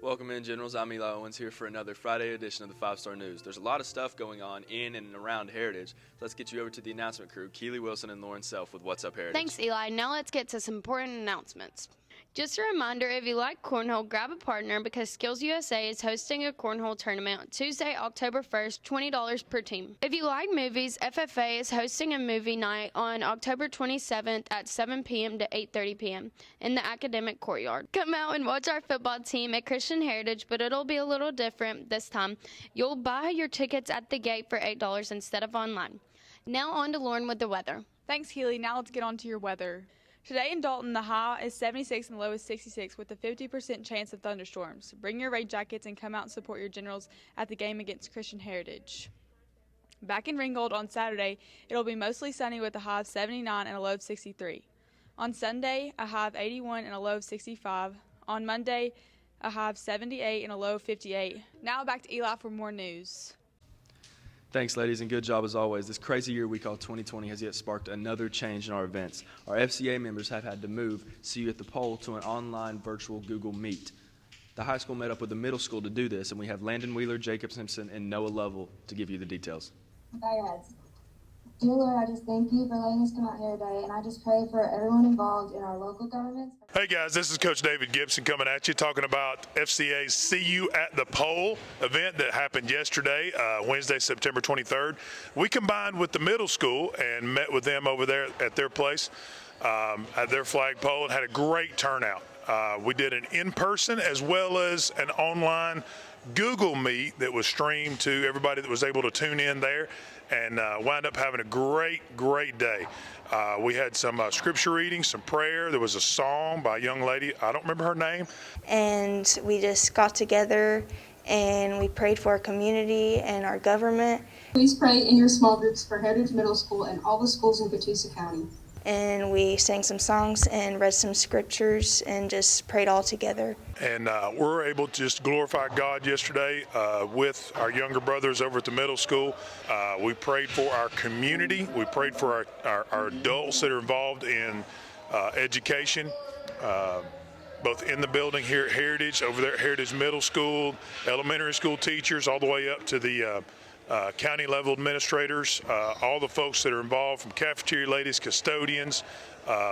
Welcome in, Generals. I'm Eli Owens here for another Friday edition of the 5-Star News. There's a lot of stuff going on in and around Heritage. Let's get you over to the announcement crew, Keely Wilson and Lauren Self with What's Up Heritage. Thanks, Eli. Now let's get to some important announcements. Just a reminder, if you like cornhole, grab a partner because Skills USA is hosting a cornhole tournament Tuesday, October 1st, $20 per team. If you like movies, FFA is hosting a movie night on October 27th at 7 p.m. to 8:30 p.m. in the academic courtyard. Come out and watch our football team at Christian Heritage, but it'll be a little different this time. You'll buy your tickets at the gate for $8 instead of online. Now on to Lauren with the weather. Thanks, Keely. Now let's get on to your weather. Today in Dalton, the high is 76 and the low is 66 with a 50% chance of thunderstorms. Bring your rain jackets and come out and support your Generals at the game against Christian Heritage. Back in Ringgold on Saturday, it'll be mostly sunny with a high of 79 and a low of 63. On Sunday, a high of 81 and a low of 65. On Monday, a high of 78 and a low of 58. Now back to Eli for more news. Thanks, ladies, and good job as always. This crazy year we call 2020 has yet sparked another change in our events. Our FCA members have had to move See You at the Pole to an online virtual Google Meet. The high school met up with the middle school to do this, and we have Landon Wheeler, Jacob Simpson, and Noah Lovell to give you the details. Bow your heads. Dear Lord, I just thank you for letting us come out here today, and I just pray for everyone involved in our local governments. Hey guys, this is Coach David Gibson coming at you, talking about FCA's See You at the Pole event that happened yesterday, Wednesday, September 23rd. We combined with the middle school and met with them over there at their place, at their flagpole, and had a great turnout. We did an in-person as well as an online Google Meet that was streamed to everybody that was able to tune in there, and wound up having a great day. We had some scripture reading, some prayer. There was a song by a young lady. I don't remember her name. And we just got together and we prayed for our community and our government. Please pray in your small groups for Heritage Middle School and all the schools in Catoosa County. And we sang some songs and read some scriptures and just prayed all together. And we were able to just glorify God yesterday with our younger brothers over at the middle school. We prayed for our community. We prayed for our adults that are involved in education, both in the building here at Heritage, over there at Heritage Middle School, elementary school teachers, all the way up to the county level administrators, all the folks that are involved, from cafeteria ladies, custodians,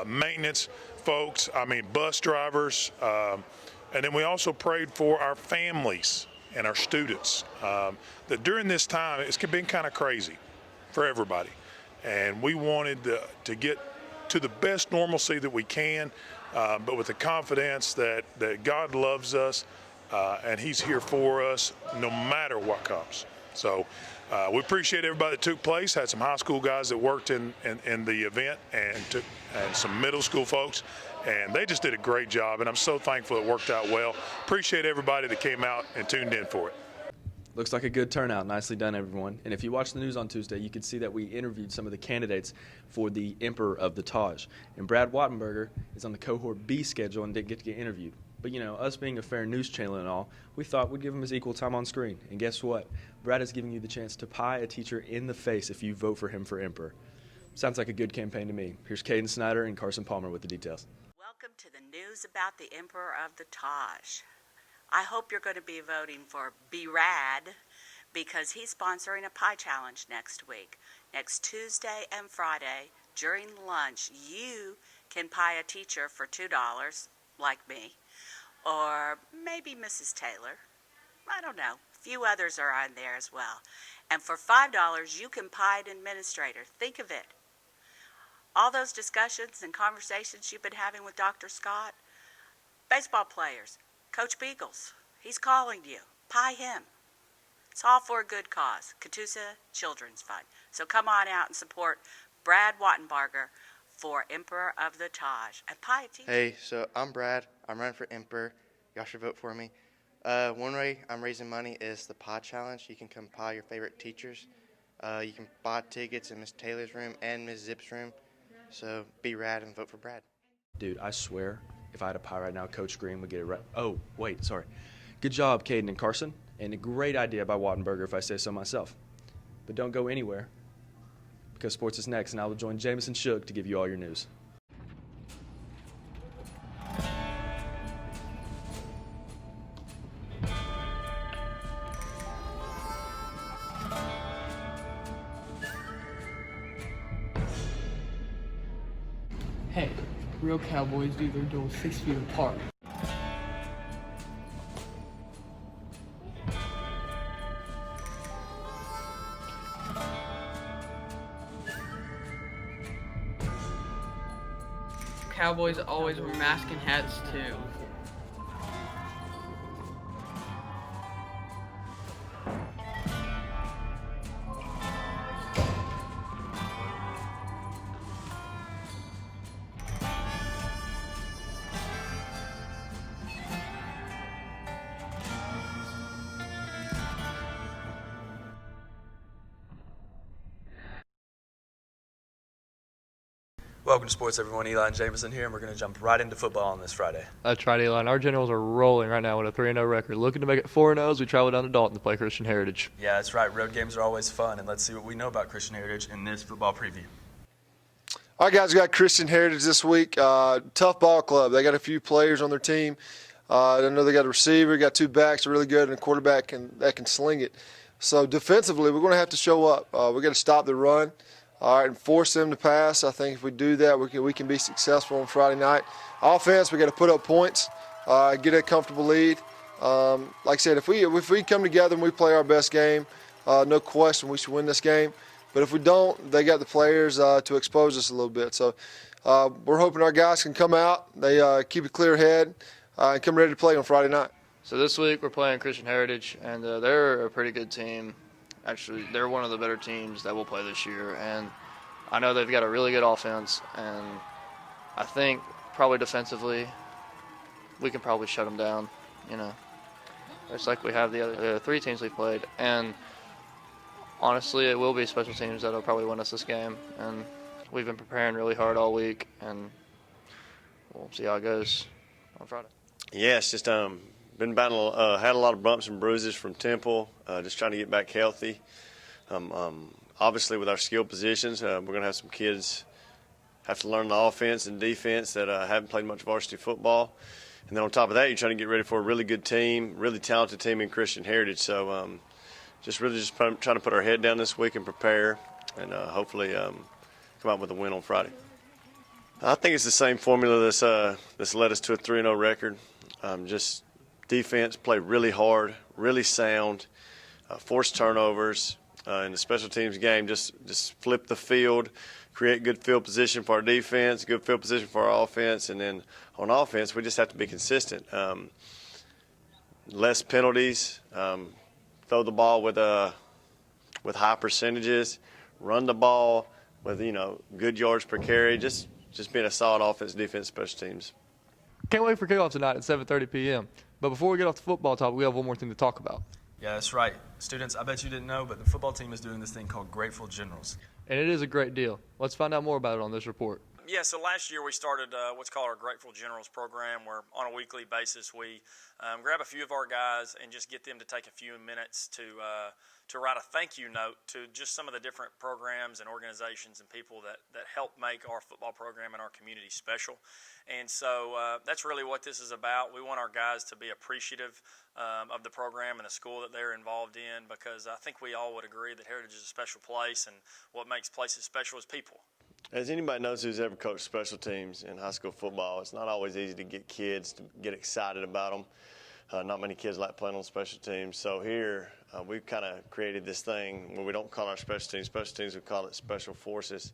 maintenance folks, bus drivers, and then we also prayed for our families and our students. That during this time, it's been kind of crazy for everybody, and we wanted to get to the best normalcy that we can, but with the confidence that God loves us and He's here for us no matter what comes. So we appreciate everybody that took place. Had some high school guys that worked in the event, and some middle school folks, and they just did a great job, and I'm so thankful it worked out well. Appreciate everybody that came out and tuned in for it. Looks like a good turnout. Nicely done, everyone. And if you watched the news on Tuesday, you could see that we interviewed some of the candidates for the Emperor of the Taj. And Brad Wattenberger is on the Cohort B schedule and didn't get to get interviewed. But, us being a fair news channel and all, we thought we'd give him his equal time on screen. And guess what? Brad is giving you the chance to pie a teacher in the face if you vote for him for Emperor. Sounds like a good campaign to me. Here's Caden Snyder and Carson Palmer with the details. Welcome to the news about the Emperor of the Taj. I hope you're going to be voting for B-Rad because he's sponsoring a pie challenge next week. Next Tuesday and Friday, during lunch, you can pie a teacher for $2, like me, or maybe Mrs. Taylor. I don't know. A few others are on there as well. And for $5, you can pie an administrator. Think of it. All those discussions and conversations you've been having with Dr. Scott, baseball players, Coach Beagles, he's calling you. Pie him. It's all for a good cause, Catoosa Children's Fund. So come on out and support Brad Wattenberger for Emperor of the Taj. And pie a teacher. Hey, so I'm Brad. I'm running for Emperor. Y'all should vote for me. One way I'm raising money is the pie challenge. You can come pie your favorite teachers. You can buy tickets in Miss Taylor's room and Miss Zip's room. So be rad and vote for Brad. Dude, I swear, if I had a pie right now, Coach Green would get it right. Oh, wait, sorry. Good job, Caden and Carson. And a great idea by Wattenberger, if I say so myself. But don't go anywhere, because sports is next, and I will join Jameson Shook to give you all your news. real cowboys do their duels 6 feet apart. Cowboys always wear masks and hats too. Welcome to sports, everyone. Eli and Jameson here, and we're going to jump right into football on this Friday. That's right, Eli. Our Generals are rolling right now with a 3-0 record. Looking to make it 4-0 as we travel down to Dalton to play Christian Heritage. Yeah, that's right. Road games are always fun, and let's see what we know about Christian Heritage in this football preview. All right, guys, we got Christian Heritage this week. Tough ball club. They got a few players on their team. I know they got a receiver, got 2 backs, really good, and a quarterback that can sling it. So defensively, we're going to have to show up. We got to stop the run. All right, and force them to pass. I think if we do that, we can be successful on Friday night. Offense, we got to put up points, get a comfortable lead. Like I said, if we come together and we play our best game, no question we should win this game. But if we don't, they got the players to expose us a little bit. So we're hoping our guys can come out, they keep a clear head, and come ready to play on Friday night. So this week we're playing Christian Heritage, and they're a pretty good team. Actually, they're one of the better teams that will play this year, and I know they've got a really good offense, and I think probably defensively we can probably shut them down, It's like we have the other 3 teams we played, and honestly, it will be special teams that will probably win us this game, and we've been preparing really hard all week, and we'll see how it goes on Friday. Yeah, it's just been battling, had a lot of bumps and bruises from Temple, just trying to get back healthy. Obviously, with our skill positions, we're going to have some kids have to learn the offense and defense that haven't played much varsity football. And then on top of that, you're trying to get ready for a really good team, really talented team in Christian Heritage. So just trying to put our head down this week and prepare, and hopefully come out with a win on Friday. I think it's the same formula that's led us to a 3-0 record. Just defense, play really hard, really sound, force turnovers in the special teams game. Just flip the field, create good field position for our defense, good field position for our offense, and then on offense we just have to be consistent. Less penalties, throw the ball with high percentages, run the ball with good yards per carry. Just being a solid offense, defense, special teams. Can't wait for kickoff tonight at 7:30 p.m. But before we get off the football topic, we have one more thing to talk about. Yeah, that's right. Students, I bet you didn't know, but the football team is doing this thing called Grateful Generals. And it is a great deal. Let's find out more about it on this report. Yeah, so last year we started what's called our Grateful Generals program, where on a weekly basis we grab a few of our guys and just get them to take a few minutes to write a thank you note to just some of the different programs and organizations and people that help make our football program and our community special. And so that's really what this is about. We want our guys to be appreciative of the program and the school that they're involved in, because I think we all would agree that Heritage is a special place, and what makes places special is people. As anybody knows who's ever coached special teams in high school football, it's not always easy to get kids to get excited about them. Not many kids like playing on special teams. So here we've kind of created this thing where we don't call our special teams, we call it special forces,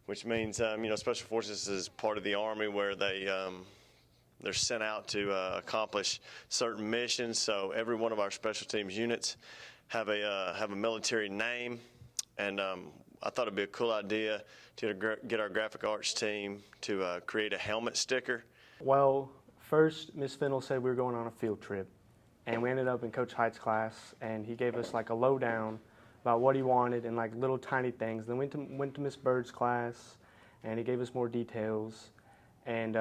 which means, special forces is part of the Army where they're sent out to accomplish certain missions. So every one of our special teams units have a military name, and I thought it'd be a cool idea to get our graphic arts team to create a helmet sticker. Well, first, Ms. Fennell said we were going on a field trip, and we ended up in Coach Hyde's class, and he gave us like a lowdown about what he wanted and like little tiny things. Then went to Miss Bird's class, and he gave us more details, and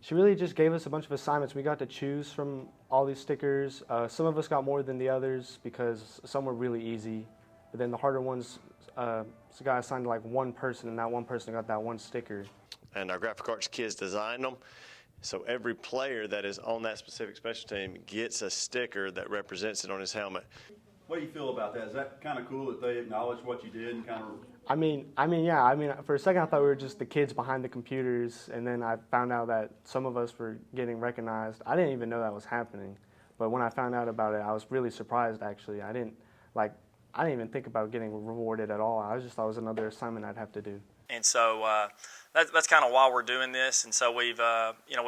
she really just gave us a bunch of assignments. We got to choose from all these stickers. Some of us got more than the others because some were really easy, but then the harder ones, so got assigned to like one person, and that one person got that one sticker. And our graphic arts kids designed them, so every player that is on that specific special team gets a sticker that represents it on his helmet. What do you feel about that? Is that kind of cool that they acknowledge what you did and kind of Yeah. For a second, I thought we were just the kids behind the computers, and then I found out that some of us were getting recognized. I didn't even know that was happening, but when I found out about it, I was really surprised. Actually, I didn't even think about getting rewarded at all. I just thought it was another assignment I'd have to do. And so that's kind of why we're doing this. And so we've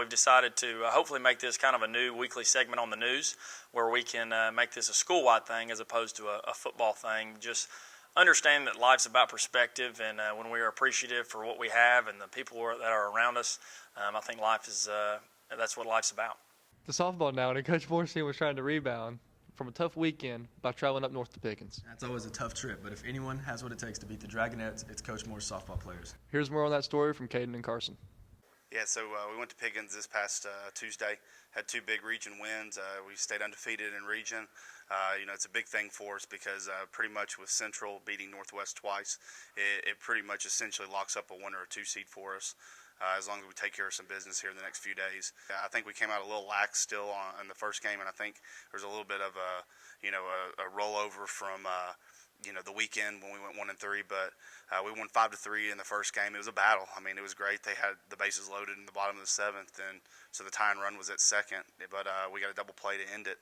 decided to hopefully make this kind of a new weekly segment on the news, where we can make this a school-wide thing as opposed to a football thing. Just understand that life's about perspective, and when we are appreciative for what we have and the people that are around us, I think that's what life's about. The softball now, and Coach Morrissey was trying to rebound from a tough weekend by traveling up north to Pickens. That's always a tough trip, but if anyone has what it takes to beat the Dragonettes, it's Coach Moore's softball players. Here's more on that story from Caden and Carson. Yeah, so we went to Pickens this past Tuesday, had 2 big region wins. We stayed undefeated in region. It's a big thing for us because pretty much with Central beating Northwest twice, it pretty much essentially locks up a 1 or a 2 seed for us. As long as we take care of some business here in the next few days. I think we came out a little lax still in the first game, and I think there's a little bit of a rollover from the weekend when we went 1-3. But we won 5-3 in the first game. It was a battle. I mean, it was great. They had the bases loaded in the bottom of the 7th, and so the tie and run was at second. But we got a double play to end it.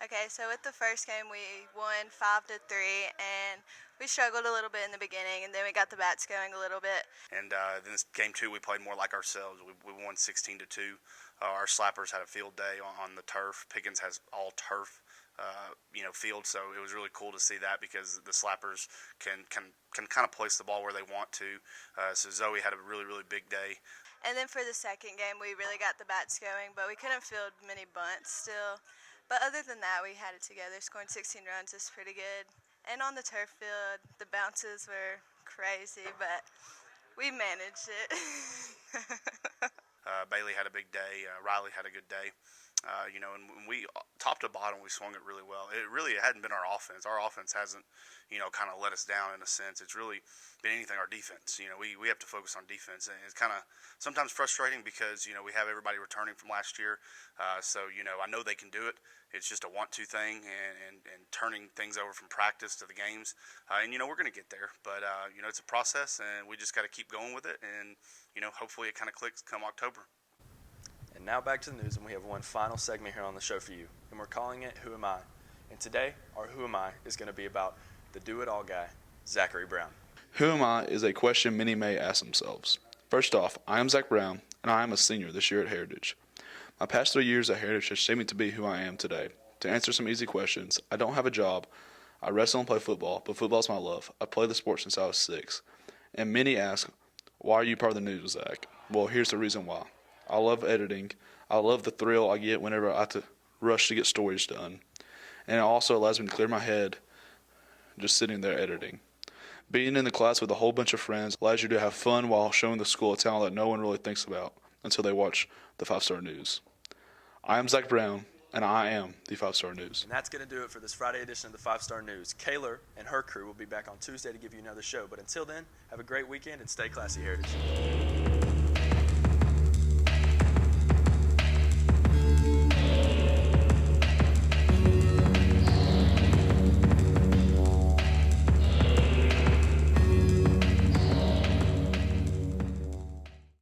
Okay, so with the first game, we won 5-3, and we struggled a little bit in the beginning, and then we got the bats going a little bit. And then this game 2, we played more like ourselves. We won 16-2. Our slappers had a field day on the turf. Pickens has all turf, field, so it was really cool to see that because the slappers can kind of place the ball where they want to. So Zoe had a really, really big day. And then for the second game, we really got the bats going, but we couldn't field many bunts still. But other than that, we had it together. Scoring 16 runs is pretty good. And on the turf field, the bounces were crazy, but we managed it. Bailey had a big day. Riley had a good day. And when we top to bottom, we swung it really well. It hadn't been our offense. Our offense hasn't, kind of let us down in a sense. It's really been anything our defense. We have to focus on defense, and it's kind of sometimes frustrating because we have everybody returning from last year. So I know they can do it. It's just a want-to thing, and turning things over from practice to the games. And we're going to get there, but it's a process, and we just got to keep going with it, and hopefully it kind of clicks come October. And now back to the news, and we have one final segment here on the show for you, and we're calling it Who Am I? And today, our Who Am I is going to be about the do-it-all guy, Zachary Brown. Who am I is a question many may ask themselves. First off, I am Zach Brown, and I am a senior this year at Heritage. My past 3 years at Heritage has shaped me to be who I am today. To answer some easy questions, I don't have a job. I wrestle and play football, but football is my love. I play the sport since I was 6. And many ask, why are you part of the news, Zach? Well, here's the reason why. I love editing. I love the thrill I get whenever I have to rush to get stories done. And it also allows me to clear my head just sitting there editing. Being in the class with a whole bunch of friends allows you to have fun while showing the school a talent that no one really thinks about until they watch the 5-Star News. I am Zach Brown, and I am the 5-Star News. And that's going to do it for this Friday edition of the 5-Star News. Kaylor and her crew will be back on Tuesday to give you another show. But until then, have a great weekend and stay classy, Heritage.